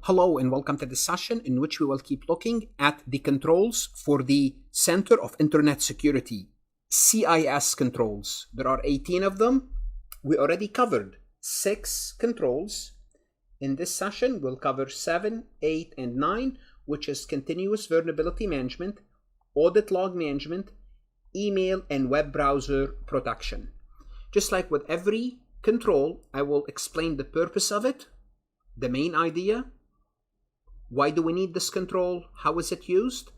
Hello and welcome to this session in which we will keep looking at the controls for the Center of Internet Security, CIS Controls. There are 18 of them. We already covered 6 controls. In this session, we'll cover 7, 8, and 9, which is Continuous Vulnerability Management, Audit Log Management, Email and Web Browser Protection. Just like with every control, I will explain the purpose of it, the main idea, why do we need this control, how is it used.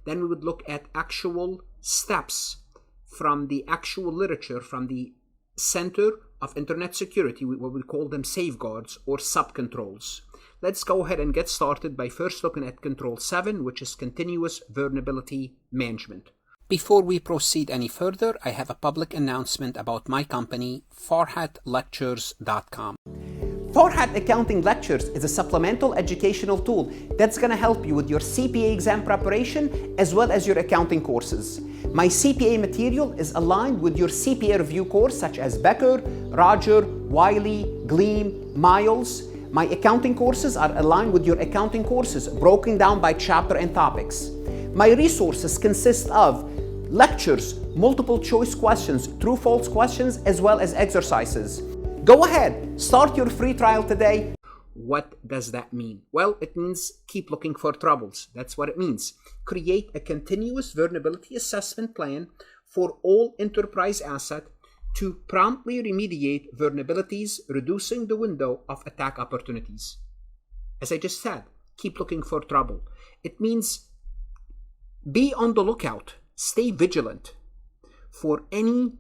Then we would look at actual steps from the actual literature from the Center of Internet Security, what we call them safeguards or sub-controls. Let's go ahead and get started by first looking at Control 7, which is Continuous Vulnerability Management. Before we proceed any further, I have a public announcement about my company, farhatlectures.com. Farhat Accounting Lectures is a supplemental educational tool that's going to help you with your CPA exam preparation as well as your accounting courses. My CPA material is aligned with your CPA review course such as Becker, Roger, Wiley, Gleam, Miles. My accounting courses are aligned with your accounting courses broken down by chapter and topics. My resources consist of lectures, multiple choice questions, true-false questions, as well as exercises. Go ahead, start your free trial today. What does that mean? Well, it means keep looking for troubles. That's what it means. Create a continuous vulnerability assessment plan for all enterprise assets to promptly remediate vulnerabilities, reducing the window of attack opportunities. As I just said, keep looking for trouble. It means be on the lookout, stay vigilant for any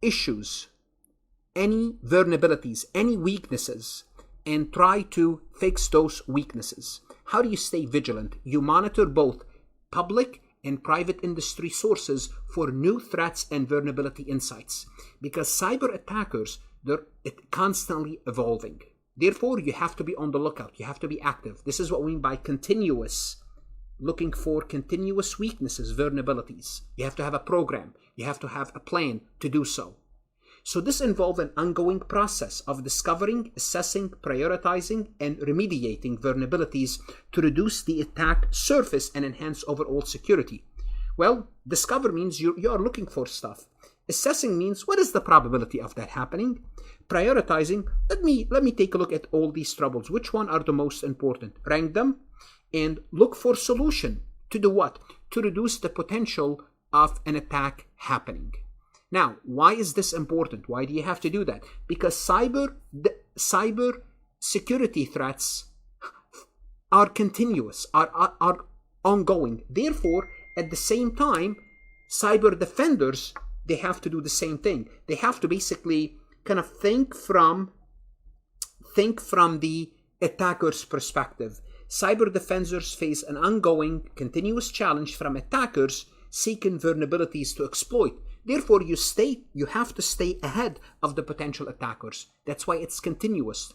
issues, any vulnerabilities, any weaknesses, and try to fix those weaknesses. How do you stay vigilant? You monitor both public and private industry sources for new threats and vulnerability insights, because cyber attackers, they're constantly evolving. Therefore, you have to be on the lookout. You have to be active. This is what we mean by continuous, looking for continuous weaknesses, vulnerabilities. You have to have a program. You have to have a plan to do so. So this involves an ongoing process of discovering, assessing, prioritizing, and remediating vulnerabilities to reduce the attack surface and enhance overall security. Well, discover means you are looking for stuff. Assessing means what is the probability of that happening? Prioritizing, let me take a look at all these troubles. Which one are the most important? Rank them and look for solution. To do what? To reduce the potential of an attack happening. Now, why is this important? Why do you have to do that? Because cyber security threats are continuous, are ongoing. Therefore, at the same time, cyber defenders, they have to do the same thing. They have to basically kind of think from the attacker's perspective. Cyber defenders face an ongoing, continuous challenge from attackers seeking vulnerabilities to exploit. Therefore, you have to stay ahead of the potential attackers. That's why it's continuous.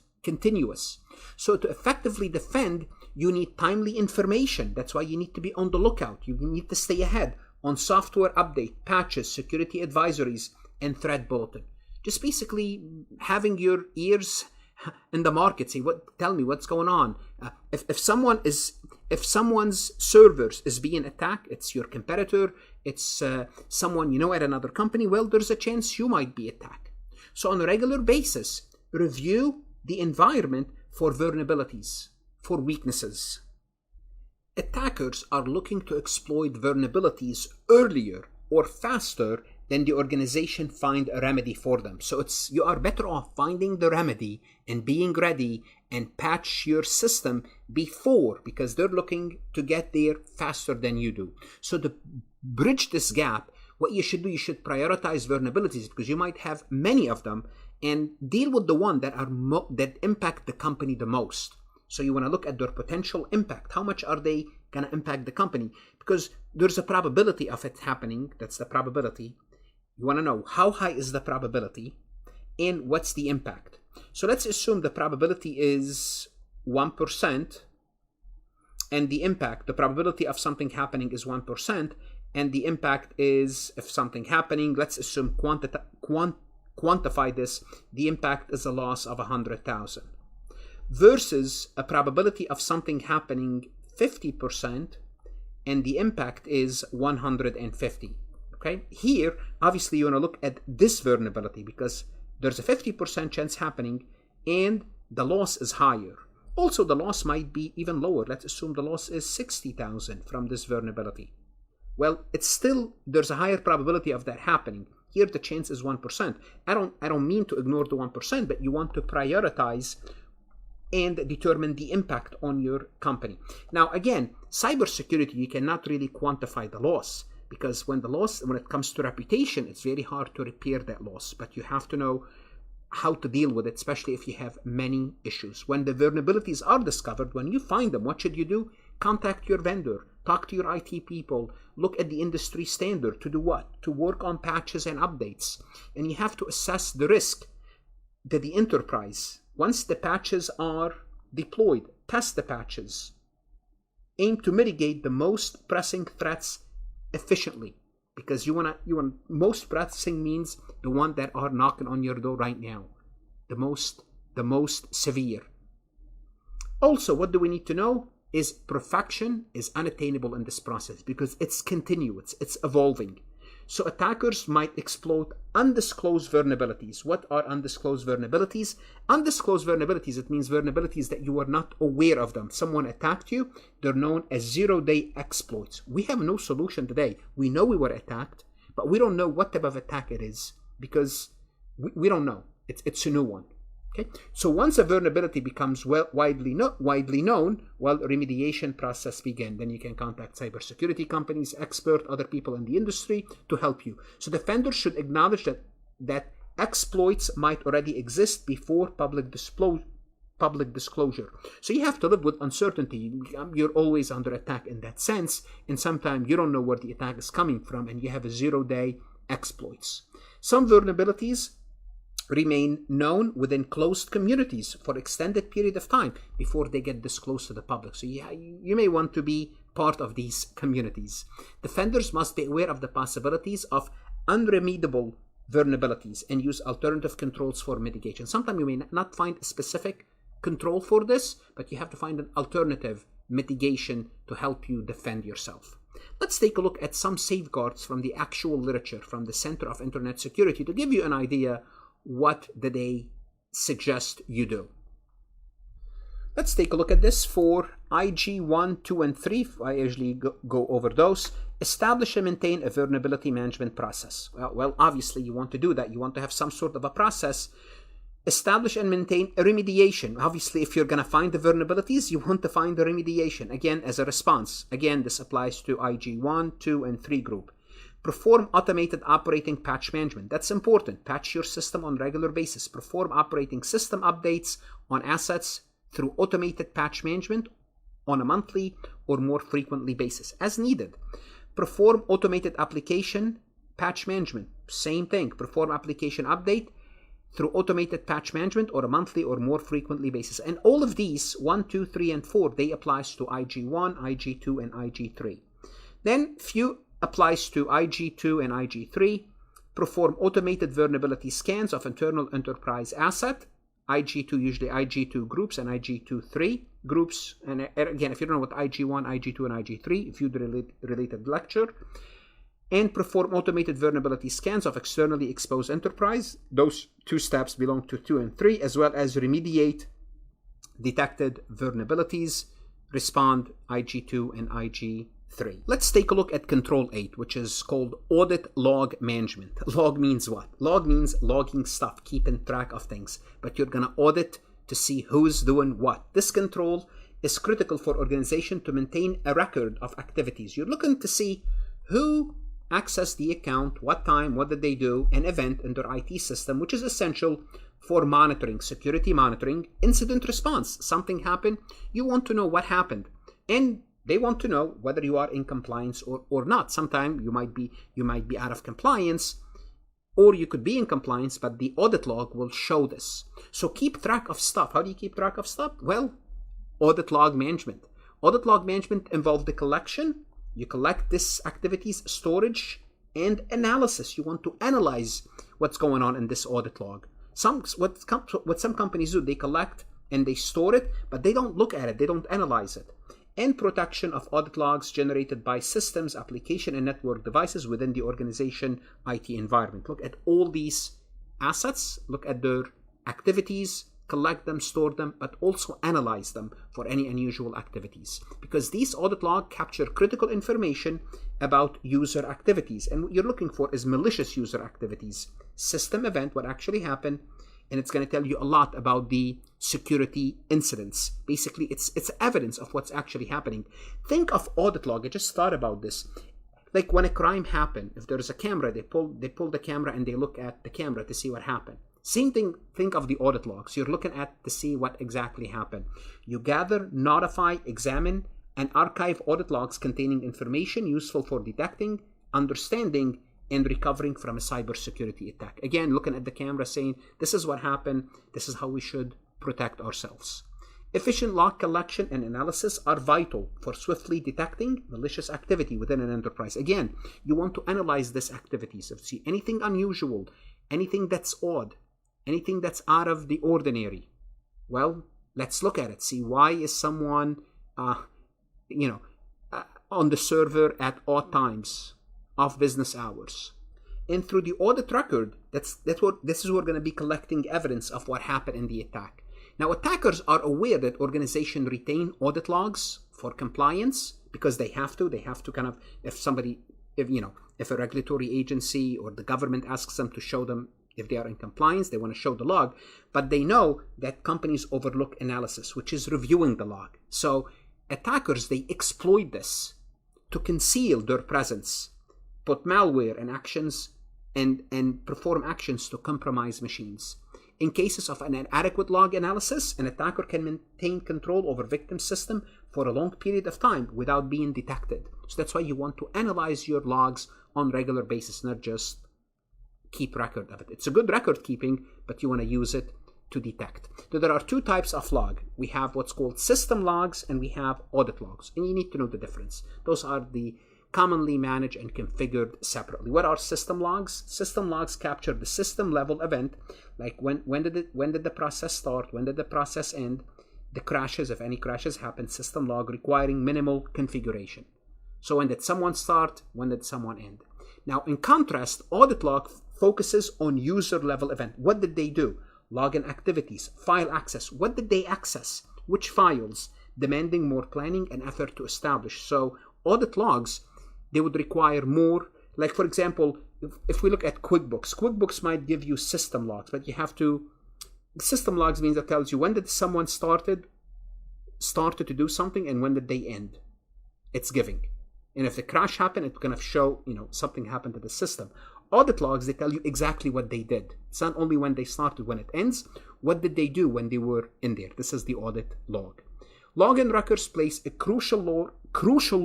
So to effectively defend, you need timely information. That's why you need to be on the lookout. You need to stay ahead on software update, patches, security advisories, and threat bulletin. Just basically having your ears in the market. Tell me what's going on. If someone's servers is being attacked, it's your competitor, it's someone you know at another company, well, there's a chance you might be attacked. So on a regular basis, review the environment for vulnerabilities, for weaknesses. Attackers are looking to exploit vulnerabilities earlier or faster than the organization find a remedy for them. So you are better off finding the remedy and being ready and patch your system before, because they're looking to get there faster than you do. So to bridge this gap, what you should do, you should prioritize vulnerabilities, because you might have many of them, and deal with the one that impact the company the most. So you want to look at their potential impact. How much are they going to impact the company? Because there's a probability of it happening. That's the probability. You want to know how high is the probability and what's the impact. So let's assume the probability is 1% and the probability of something happening is 1%, and the impact is, if something happening, let's assume quantify this, the impact is a loss of 100,000. versus a probability of something happening 50% and the impact is 150. Okay, here obviously you want to look at this vulnerability because there's a 50% chance happening and the loss is higher. Also, the loss might be even lower. Let's assume the loss is 60,000 from this vulnerability. Well, it's still, there's a higher probability of that happening. Here the chance is 1%. I don't mean to ignore the 1%, but you want to prioritize and determine the impact on your company. Now again, cybersecurity, you cannot really quantify the loss because when it comes to reputation, it's very hard to repair that loss, but you have to know how to deal with it, especially if you have many issues. When the vulnerabilities are discovered, when you find them, what should you do? Contact your vendor, talk to your IT people, look at the industry standard to do what? To work on patches and updates. And you have to assess the risk that the enterprise, once the patches are deployed, test the patches, aim to mitigate the most pressing threats efficiently. Because you want most pressing means the one that are knocking on your door right now, the most severe. Also, what do we need to know is perfection is unattainable in this process because it's continuous, it's evolving. So attackers might exploit undisclosed vulnerabilities. What are undisclosed vulnerabilities? Undisclosed vulnerabilities, it means vulnerabilities that you are not aware of them. Someone attacked you, they're known as zero-day exploits. We have no solution today. We know we were attacked, but we don't know what type of attack it is because we don't know. It's a new one. Okay? So once a vulnerability becomes widely known, well, remediation process begins. Then you can contact cybersecurity companies, experts, other people in the industry to help you. So the vendor should acknowledge that exploits might already exist before public disclosure. So you have to live with uncertainty. You're always under attack in that sense, and sometimes you don't know where the attack is coming from, and you have a zero-day exploits. Some vulnerabilities remain known within closed communities for extended period of time before they get disclosed to the public. So you may want to be part of these communities. Defenders must be aware of the possibilities of unremediable vulnerabilities and use alternative controls for mitigation. Sometimes you may not find a specific control for this, but you have to find an alternative mitigation to help you defend yourself. Let's take a look at some safeguards from the actual literature from the Center of Internet Security to give you an idea what do they suggest you do. Let's take a look at this for IG 1, 2, and 3. I usually go over those. Establish and maintain a vulnerability management process. Well, obviously you want to do that. You want to have some sort of a process. Establish and maintain a remediation. Obviously, if you're going to find the vulnerabilities, you want to find the remediation, again, as a response. Again, this applies to IG 1, 2, and 3 group. Perform automated operating patch management. That's important. Patch your system on a regular basis. Perform operating system updates on assets through automated patch management on a monthly or more frequently basis as needed. Perform automated application patch management. Same thing. Perform application update through automated patch management or a monthly or more frequently basis. And all of these, 1, 2, 3, and 4, they applies to IG1, IG2, and IG3. Then few applies to IG2 and IG3. Perform automated vulnerability scans of internal enterprise asset. IG2, usually IG2 groups and IG2-3 groups. And again, if you don't know what IG1, IG2, and IG3, view the related lecture. And perform automated vulnerability scans of externally exposed enterprise. Those two steps belong to 2 and 3, as well as remediate detected vulnerabilities, respond IG2 and IG3. Let's take a look at Control 8, which is called Audit Log Management. Log means what? Log means logging stuff, keeping track of things. But you're going to audit to see who's doing what. This control is critical for organization to maintain a record of activities. You're looking to see who access the account, what time, what did they do, an event in their IT system, which is essential for monitoring, security monitoring, incident response. Something happened, you want to know what happened. And they want to know whether you are in compliance or not. Sometimes you might be out of compliance, or you could be in compliance, but the audit log will show this. So keep track of stuff. How do you keep track of stuff? Well, audit log management. Audit log management involves the collection. You collect this activities, storage, and analysis. You want to analyze what's going on in this audit log. What some companies do, they collect and they store it, but they don't look at it, they don't analyze it. And protection of audit logs generated by systems, application, and network devices within the organization IT environment. Look at all these assets, look at their activities, collect them, store them, but also analyze them for any unusual activities. Because these audit logs capture critical information about user activities. And what you're looking for is malicious user activities. System event, what actually happened, and it's going to tell you a lot about the security incidents. Basically, it's evidence of what's actually happening. Think of audit log. I just thought about this. Like when a crime happened, if there's a camera, they pull the camera and they look at the camera to see what happened. Same thing, think of the audit logs. You're looking at to see what exactly happened. You gather, notify, examine, and archive audit logs containing information useful for detecting, understanding, and recovering from a cybersecurity attack. Again, looking at the camera saying, this is what happened, this is how we should protect ourselves. Efficient log collection and analysis are vital for swiftly detecting malicious activity within an enterprise. Again, you want to analyze this activity. So if you see anything unusual, anything that's odd, anything that's out of the ordinary, well, let's look at it. See, why is someone, on the server at odd times of business hours? And through the audit record, this is what we're going to be collecting evidence of what happened in the attack. Now, attackers are aware that organizations retain audit logs for compliance because they have to kind of, if a regulatory agency or the government asks them to show them if they are in compliance, they want to show the log, but they know that companies overlook analysis, which is reviewing the log. So attackers, they exploit this to conceal their presence, put malware and actions and perform actions to compromise machines. In cases of an inadequate log analysis, an attacker can maintain control over victim system for a long period of time without being detected. So that's why you want to analyze your logs on a regular basis, not just keep record of it. It's a good record keeping, but you want to use it to detect. So there are two types of log. We have what's called system logs and we have audit logs. And you need to know the difference. Those are the commonly managed and configured separately. What are system logs? System logs capture the system level event, like when did the process start, when did the process end, the crashes, if any crashes happen, system log requiring minimal configuration. So when did someone start, when did someone end? Now, in contrast, audit log focuses on user level event. What did they do? Login activities, file access. What did they access? Which files? Demanding more planning and effort to establish. So audit logs, they would require more, like for example, if we look at QuickBooks might give you system logs, but you have to, system logs means it tells you when did someone started to do something and when did they end. It's giving. And if the crash happened, it's going to show, something happened to the system. Audit logs, they tell you exactly what they did. It's not only when they started, when it ends. What did they do when they were in there? This is the audit log. Login records plays a crucial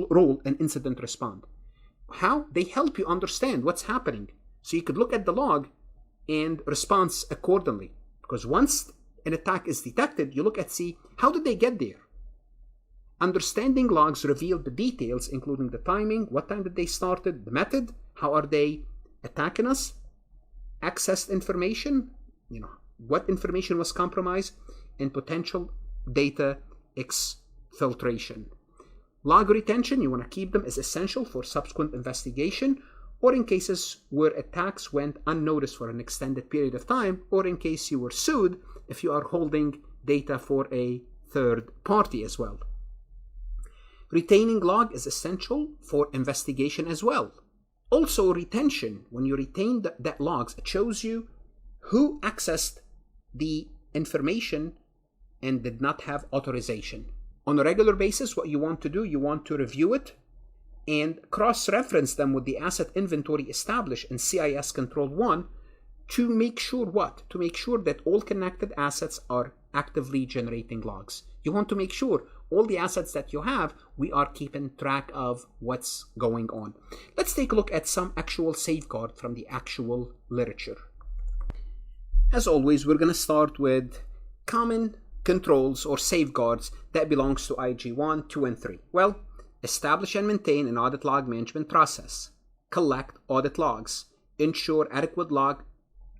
role in incident response. How? They help you understand what's happening. So you could look at the log and respond accordingly. Because once an attack is detected, you look at, see, how did they get there? Understanding logs reveal the details, including the timing, what time did they started, the method, how are they attacking us, accessed information, what information was compromised, and potential data exfiltration. Log retention, you want to keep them, is essential for subsequent investigation or in cases where attacks went unnoticed for an extended period of time, or in case you were sued if you are holding data for a third party as well. Retaining log is essential for investigation as well. Also, retention, when you retain that logs, it shows you who accessed the information and did not have authorization. On a regular basis, what you want to do, you want to review it and cross-reference them with the asset inventory established in CIS Control 1 to make sure what? To make sure that all connected assets are actively generating logs. You want to make sure all the assets that you have, we are keeping track of what's going on. Let's take a look at some actual safeguard from the actual literature. As always, we're going to start with common controls or safeguards that belongs to IG 1, 2, and 3. Well, establish and maintain an audit log management process. Collect audit logs. Ensure adequate log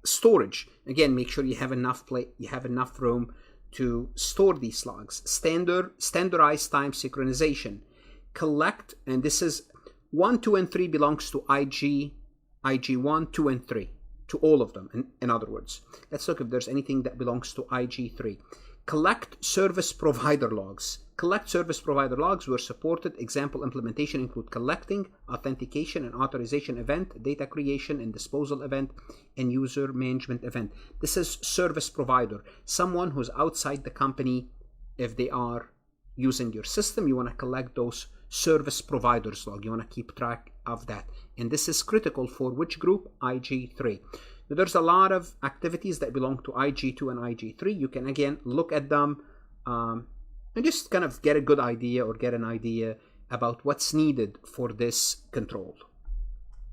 storage. Again, make sure you have enough room to store these logs, standardized time synchronization, collect, and this is 1, 2, and 3 belongs to IG1, 2, and 3, to all of them, in other words. Let's look if there's anything that belongs to IG3. Collect service provider logs. Collect service provider logs were supported. Example implementation include collecting, authentication, and authorization event, data creation and disposal event, and user management event. This is service provider, someone who's outside the company. If they are using your system, you want to collect those service providers log. You want to keep track of that. And this is critical for which group? IG3. There's a lot of activities that belong to IG2 and IG3. You can again look at them and just kind of get a good idea or get an idea about what's needed for this control.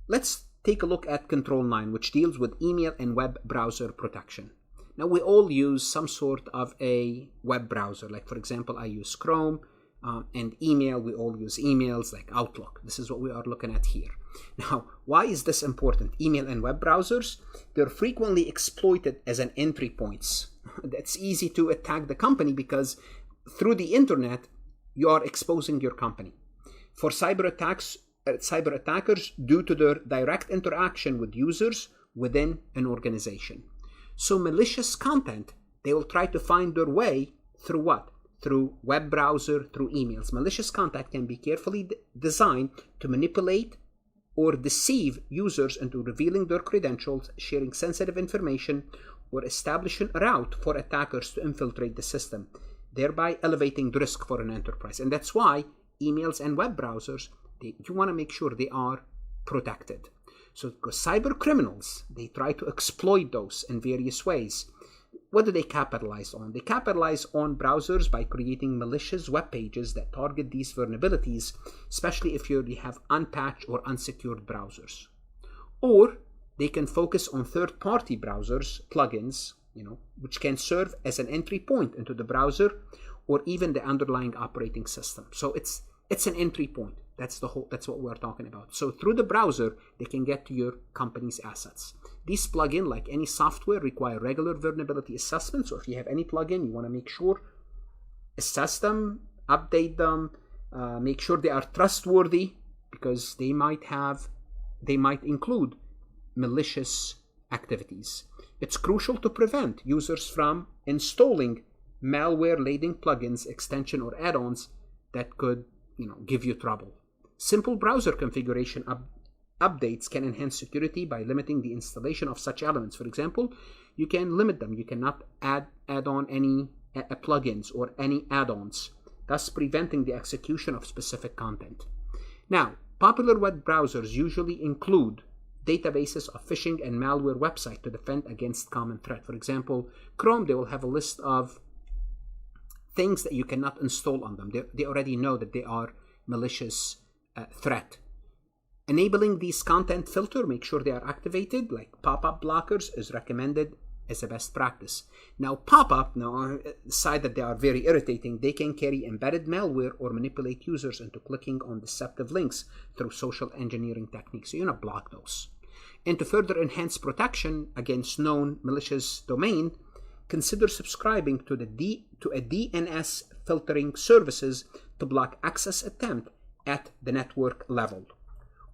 Let's take a look at Control 9, which deals with email and web browser protection. Now, we all use some sort of a web browser. Like, for example, I use Chrome, and email, we all use emails like Outlook. This is what we are looking at here. Now, why is this important? Email and web browsers, they're frequently exploited as an entry points. That's easy to attack the company because through the internet, you are exposing your company. For cyber attackers, due to their direct interaction with users within an organization. So malicious content, they will try to find their way through what? Through web browser, through emails. Malicious content can be carefully designed to manipulate or deceive users into revealing their credentials, sharing sensitive information, or establishing a route for attackers to infiltrate the system, thereby elevating the risk for an enterprise. And that's why emails and web browsers, you want to make sure they are protected. So because cyber criminals, they try to exploit those in various ways. What do they capitalize on? They capitalize on browsers by creating malicious web pages that target these vulnerabilities, especially if you have unpatched or unsecured browsers. Or they can focus on third-party browsers, plugins, which can serve as an entry point into the browser or even the underlying operating system. So it's an entry point. That's what we're talking about. So through the browser, they can get to your company's assets. These plugins, like any software, require regular vulnerability assessment. So if you have any plugin, you want to make sure, assess them, update them, make sure they are trustworthy, because they might include malicious activities. It's crucial to prevent users from installing malware-laden plugins, extension, or add-ons that could give you trouble. Simple browser configuration updates can enhance security by limiting the installation of such elements. For example, you can limit them. You cannot add on any plugins or any add-ons, thus preventing the execution of specific content. Now, popular web browsers usually include databases of phishing and malware websites to defend against common threat. For example, Chrome, they will have a list of things that you cannot install on them. They already know that they are malicious threat. Enabling these content filter, make sure they are activated, like pop-up blockers, is recommended as a best practice. Now, pop-up, aside that they are very irritating, they can carry embedded malware or manipulate users into clicking on deceptive links through social engineering techniques. So you want to block those. And to further enhance protection against known malicious domain, consider subscribing to a DNS filtering services to block access attempt at the network level.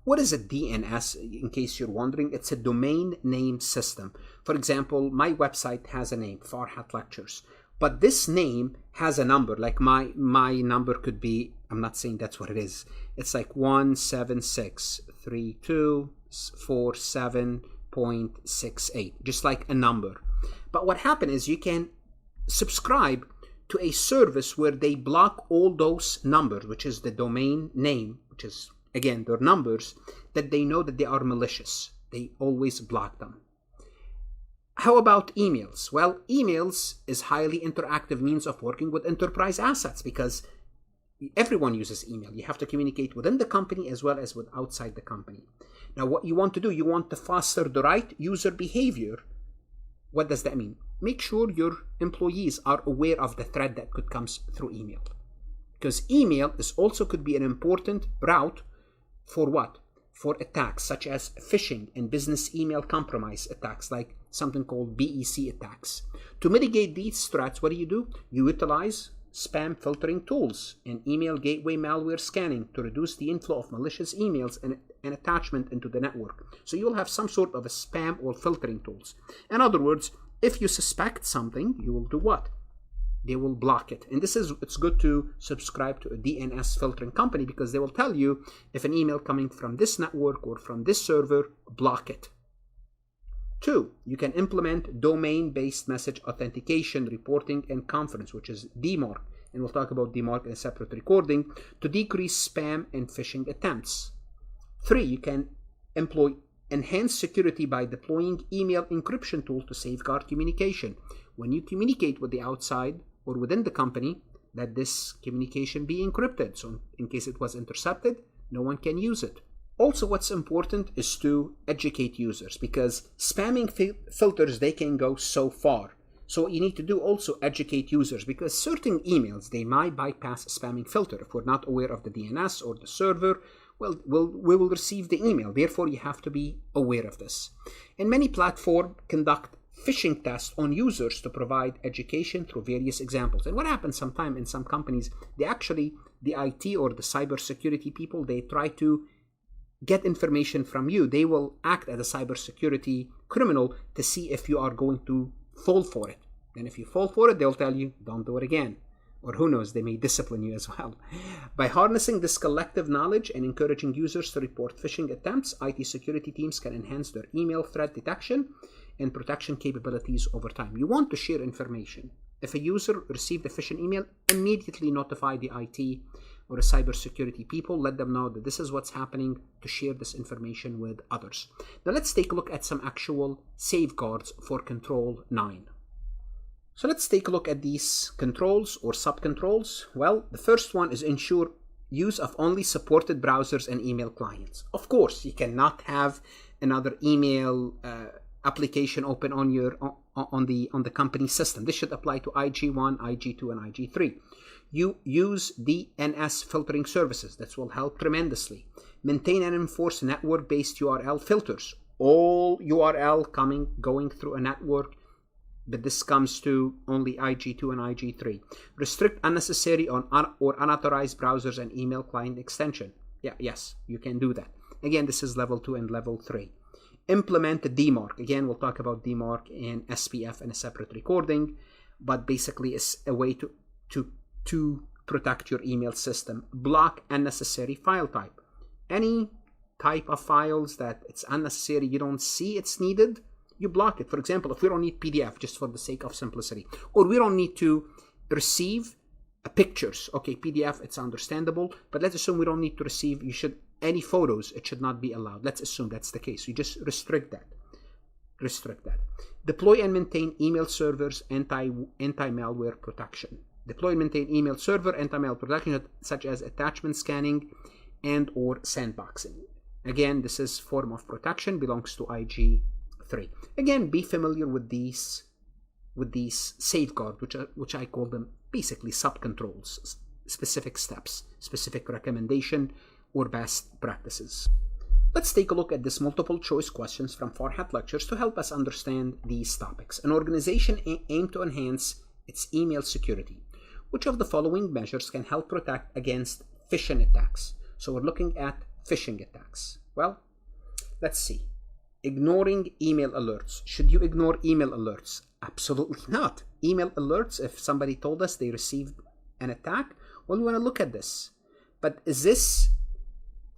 What is a DNS? In case you're wondering, it's a domain name system. For example, my website has a name, Farhat Lectures, but this name has a number. Like my number could be, I'm not saying that's what it is. It's like 1763247.68, just like a number. But what happened is you can subscribe to a service where they block all those numbers, which is the domain name, which is, again, their numbers, that they know that they are malicious. They always block them. How about emails? Well, emails is highly interactive means of working with enterprise assets because everyone uses email. You have to communicate within the company as well as with outside the company. Now, what you want to do, you want to foster the right user behavior. What does that mean? Make sure your employees are aware of the threat that could come through email. Because email could be an important route for what? for attacks such as phishing and business email compromise attacks, like something called BEC attacks. To mitigate these threats, what do? You utilize spam filtering tools and email gateway malware scanning to reduce the inflow of malicious emails and attachment into the network. So you'll have some sort of a spam or filtering tools. In other words, if you suspect something, you will do what? They will block it. And it's good to subscribe to a DNS filtering company, because they will tell you if an email coming from this network or from this server, block it. 2, you can implement domain-based message authentication, reporting, and conference, which is DMARC. And we'll talk about DMARC in a separate recording, to decrease spam and phishing attempts. 3, you can employ enhanced security by deploying email encryption tool to safeguard communication. When you communicate with the outside or within the company, that this communication be encrypted. So in case it was intercepted, no one can use it. Also, what's important is to educate users, because spamming filters, they can go so far. So what you need to do also educate users, because certain emails, they might bypass a spamming filter. If we're not aware of the DNS or the server, well, we will receive the email. Therefore, you have to be aware of this. And many platforms conduct phishing tests on users to provide education through various examples. And what happens sometimes in some companies, the IT or the cybersecurity people, they try to get information from you. They will act as a cybersecurity criminal to see if you are going to fall for it. And if you fall for it, they'll tell you, don't do it again. Or who knows, they may discipline you as well. By harnessing this collective knowledge and encouraging users to report phishing attempts, IT security teams can enhance their email threat detection and protection capabilities over time. You want to share information. If a user received a phishing email, immediately notify the IT or the cybersecurity people. Let them know that this is what's happening, to share this information with others. Now let's take a look at some actual safeguards for Control 9. So let's take a look at these controls or sub-controls. Well, the first one is ensure use of only supported browsers and email clients. Of course, you cannot have another email application open on the company system. This should apply to IG1, IG2, and IG3. You use DNS filtering services. That will help tremendously. Maintain and enforce network-based URL filters. All URL going through a network, but this comes to only IG2 and IG3. Restrict unnecessary or unauthorized browsers and email client extension. Yes, you can do that. Again, this is level 2 and level 3. Implement DMARC. Again, we'll talk about DMARC and SPF in a separate recording, but basically it's a way to protect your email system. Block unnecessary file type. Any type of files that it's unnecessary, you don't see it's needed, you block it. For example, if we don't need PDF, just for the sake of simplicity, or we don't need to receive pictures. Okay, PDF, it's understandable, but let's assume we don't need to receive, any photos, it should not be allowed. Let's assume that's the case. You just restrict that. Deploy and maintain email servers, anti-malware protection. Deploy and maintain email server, anti-malware protection, such as attachment scanning and or sandboxing. Again, this is form of protection, belongs to IG3. Again, be familiar with these safeguards, which I call them basically sub-controls, specific steps, specific recommendation, or best practices. Let's take a look at this multiple choice questions from Farhat lectures to help us understand these topics. An organization aims to enhance its email security. Which of the following measures can help protect against phishing attacks? So we're looking at phishing attacks. Well, let's see. Ignoring email alerts. Should you ignore email alerts? Absolutely not. Email alerts, if somebody told us they received an attack, well, we want to look at this. But is this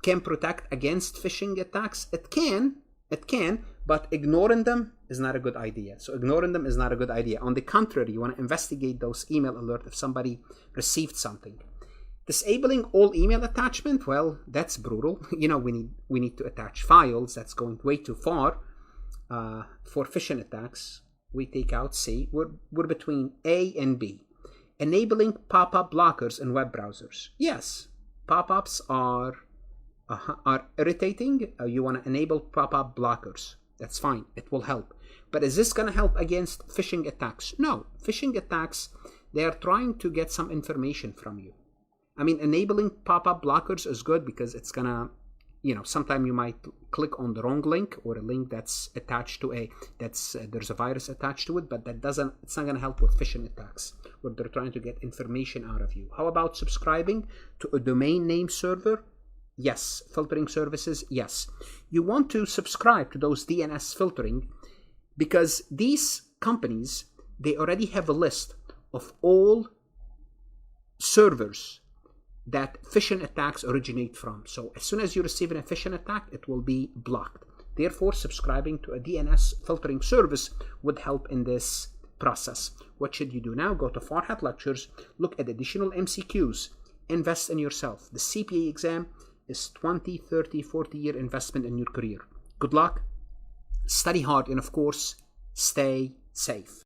can protect against phishing attacks? It can, but ignoring them is not a good idea. So ignoring them is not a good idea. On the contrary, you want to investigate those email alerts if somebody received something. Disabling all email attachment, well, that's brutal. We need to attach files. That's going way too far. For phishing attacks, we take out C. We're between A and B. Enabling pop-up blockers in web browsers. Yes, pop-ups are irritating. You want to enable pop-up blockers. That's fine. It will help. But is this going to help against phishing attacks? No. Phishing attacks, they are trying to get some information from you. I mean, enabling pop-up blockers is good because it's going to, sometimes you might click on the wrong link, or a link that's attached to there's a virus attached to it, but it's not going to help with phishing attacks where they're trying to get information out of you. How about subscribing to a domain name server? Yes. Filtering services? Yes. You want to subscribe to those DNS filtering because these companies, they already have a list of all servers that phishing attacks originate from. So as soon as you receive a phishing attack, it will be blocked. Therefore, subscribing to a DNS filtering service would help in this process. What should you do now? Go to Farhat Lectures, look at additional MCQs, invest in yourself. The CPA exam is 20, 30, 40-year investment in your career. Good luck, study hard, and of course, stay safe.